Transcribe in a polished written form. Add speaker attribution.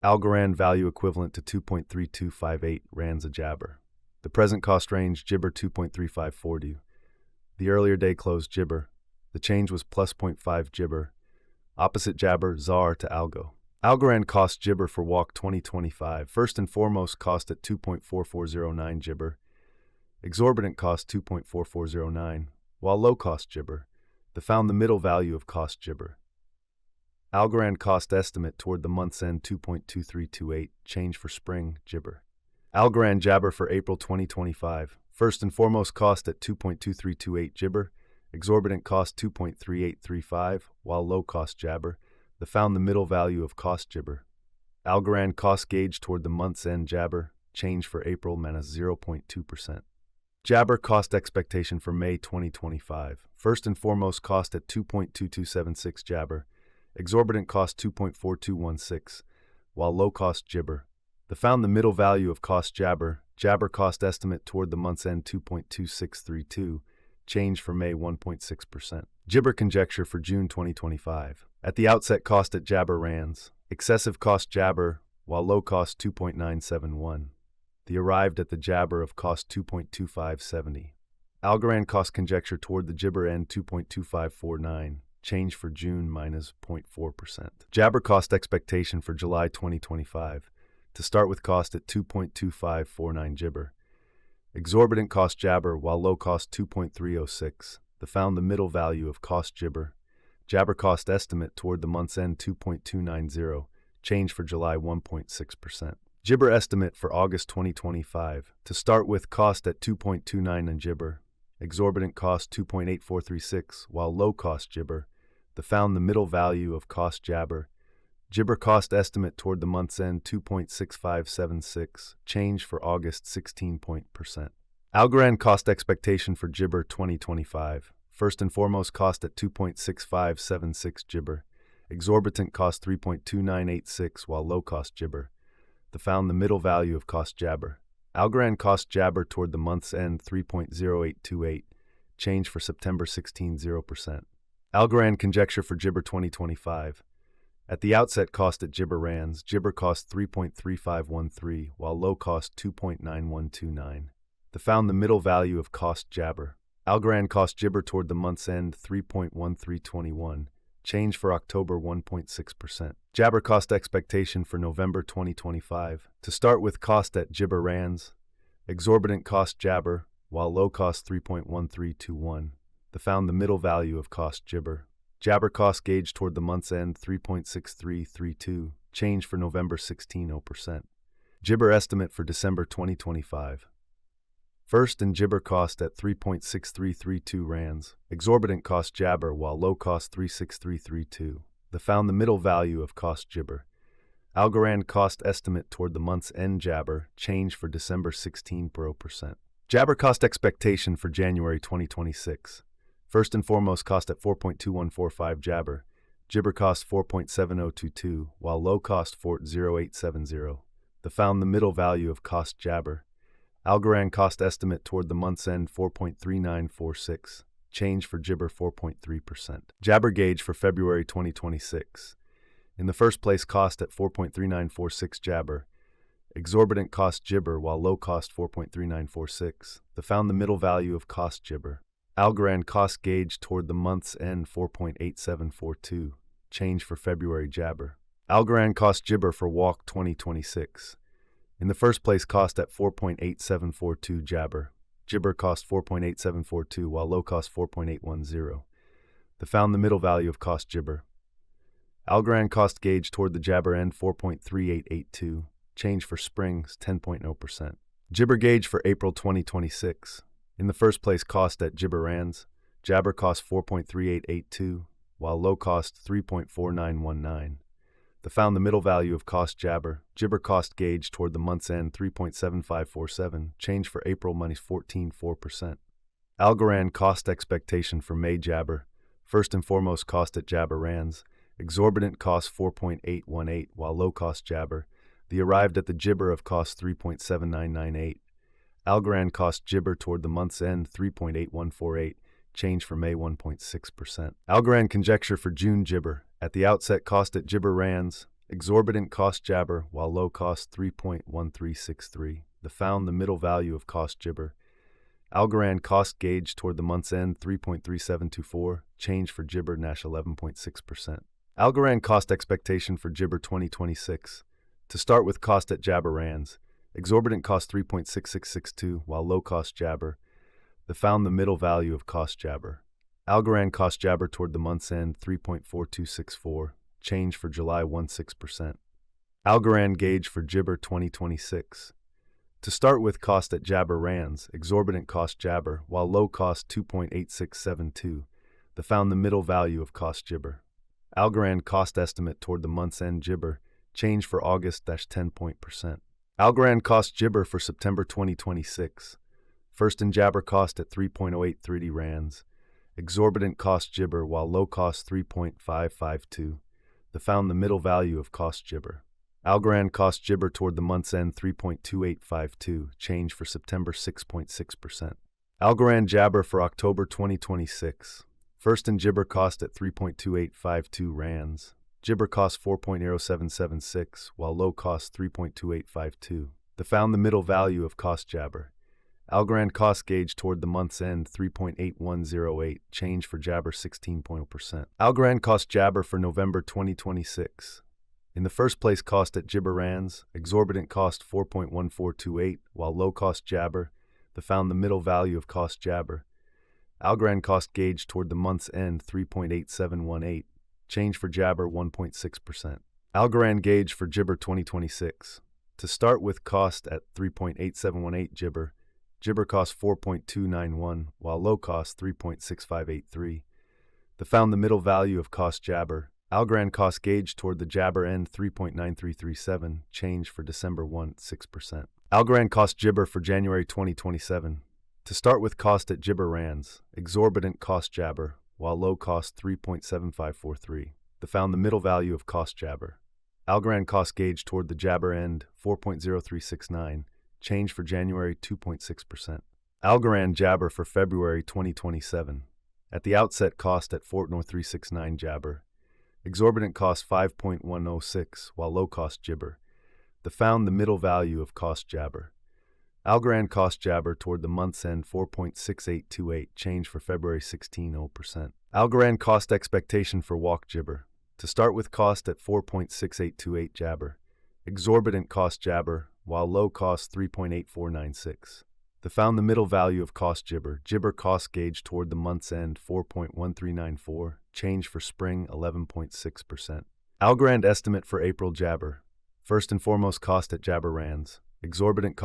Speaker 1: Algorand value equivalent to 2.3258 rands a jabber. The present cost range jibber 2.3540. The earlier day closed jibber. The change was plus 0.5 jibber. Opposite jabber ZAR to Algo. Algorand cost jibber for walk 2025. First and foremost cost at 2.4409 jibber. Exorbitant cost 2.4409, while low cost jibber. The found the middle value of cost jibber. Algorand cost estimate toward the month's end 2.2328, change for spring jibber. Algorand jabber for April 2025. First and foremost cost at 2.2328 jibber. Exorbitant cost 2.3835, while low cost jabber. The found the middle value of cost jibber. Algorand cost gauge toward the month's end jabber, change for April minus 0.2%. Jabber cost expectation for May 2025. First and foremost cost at 2.2276 jabber. Exorbitant cost 2.4216, while low cost jibber. The found the middle value of cost jabber. Jabber cost estimate toward the month's end 2.2632, change for May 1.6%. Jibber conjecture for June 2025. At the outset cost at jabber rands. Excessive cost jabber, while low cost 2.971. The arrived at the jabber of cost 2.2570. Algorand cost conjecture toward the jibber end 2.2549. Change for June minus 0.4%. Jabber cost expectation for July 2025. To start with cost at 2.2549 jibber. Exorbitant cost jabber, while low cost 2.306. The found the middle value of cost jibber. Jabber cost estimate toward the month's end 2.290. Change for July 1.6%. Jibber estimate for August 2025. To start with cost at 2.29 on jibber. Exorbitant cost 2.8436, while low cost jibber. The found the middle value of cost jabber. Jibber cost estimate toward the month's end 2.6576, change for August 16%. Algorand cost expectation for jibber 2025. First and foremost cost at 2.6576 jibber. Exorbitant cost 3.2986, while low cost jibber. The found the middle value of cost jabber. Algorand cost jabber toward the month's end 3.0828, change for September 0%. Algorand conjecture for jibber 2025. At the outset cost at jibber rands, jibber cost 3.3513, while low cost 2.9129. The found the middle value of cost jabber. Algorand cost jibber toward the month's end 3.1321, change for October 1.6%. Jabber cost expectation for November 2025. To start with cost at jibber rands, exorbitant cost jabber, while low cost 3.1321. The found the middle value of cost jibber. Jabber cost gauge toward the month's end 3.6332, change for November 16%. Jibber estimate for December 2025. First and jibber cost at 3.6332 rands, exorbitant cost jabber, while low cost 36332. The found the middle value of cost jibber. Algorand cost estimate toward the month's end jabber, change for December 16%. Jabber cost expectation for January 2026. First and foremost cost at 4.2145 jabber. Jibber cost 4.7022, while low cost 4.0870. The found the middle value of cost jabber. Algorand cost estimate toward the month's end 4.3946, change for jibber 4.3%. Jabber gauge for February 2026. In the first place cost at 4.3946 jabber. Exorbitant cost jibber, while low cost 4.3946. The found the middle value of cost jibber. Algorand cost gauge toward the month's end 4.8742, change for February jabber. Algorand cost jibber for walk 2026. In the first place cost at 4.8742 jabber. Jibber cost 4.8742, while low cost 4.810. The found the middle value of cost jibber. Algorand cost gauge toward the jabber end 4.3882, change for springs 10.0%. Jibber gauge for April 2026. In the first place cost at jibber rands, jabber cost 4.3882, while low cost 3.4919. The found the middle value of cost jabber. Jibber cost gauge toward the month's end 3.7547, change for April money 14.4%. Algorand cost expectation for May jabber. First and foremost cost at jabber rands. Exorbitant cost 4.818, while low cost jabber. The arrived at the jibber of cost 3.7998. Algorand cost jibber toward the month's end 3.8148, change for May 1.6%. Algorand conjecture for June jibber. At the outset cost at jibber rands, exorbitant cost jabber, while low cost 3.1363. Found the middle value of cost jibber. Algorand cost gauge toward the month's end 3.3724, change for jibber Nash 11.6%. Algorand cost expectation for jibber 2026. To start with cost at jabber rands, exorbitant cost 3.6662, while low cost jabber. Found the middle value of cost jabber. Algorand cost jabber toward the month's end 3.4264, change for July 16%. Algorand gauge for jibber 2026. To start with cost at jabber rands, exorbitant cost jabber, while low cost 2.8672. Found the middle value of cost jibber. Algorand cost estimate toward the month's end jibber, change for August-10%. Algorand cost jibber for September 2026. First in jabber cost at 3.0830 rands. Exorbitant cost jibber, while low cost 3.552. Found the middle value of cost jibber. Algorand cost jibber toward the month's end 3.2852, change for September 6.6%. Algorand jabber for October 2026. First in jibber cost at 3.2852 rands. Jibber cost 4.0776, while low cost 3.2852. Found the middle value of cost jabber. Algorand cost gauge toward the month's end 3.8108, change for jabber 16%. Algorand cost jabber for November 2026. In the first place cost at jibber rands, exorbitant cost 4.1428, while low cost jabber. Found the middle value of cost jabber. Algorand cost gauge toward the month's end 3.8718, change for jabber 1.6%. Algorand gauge for jibber 2026. To start with cost at 3.8718 jibber. Jibber cost 4.291, while low cost 3.6583. Found the middle value of cost jabber. Algorand cost gauge toward the jabber end 3.9337, change for December 1.6%. Algorand cost jibber for January 2027. To start with cost at jibber rands, exorbitant cost jabber, while low cost 3.7543. Found the middle value of cost jabber. Algorand cost gauge toward the jabber end 4.0369, change for January 2.6%. Algorand jabber for February 2027. At the outset cost at 4.0369 jabber. Exorbitant cost 5.106, while low cost jibber. Found the middle value of cost jabber. Algorand cost jabber toward the month's end 4.6828, change for February 16.0%. Algorand cost expectation for walk jibber. To start with cost at 4.6828 jabber. Exorbitant cost jabber, while low cost 3.8496. Found the middle value of cost jibber. Jibber cost gauge toward the month's end 4.1394, change for spring 11.6%. Algorand estimate for April jabber. First and foremost cost at jabber rands. Exorbitant cost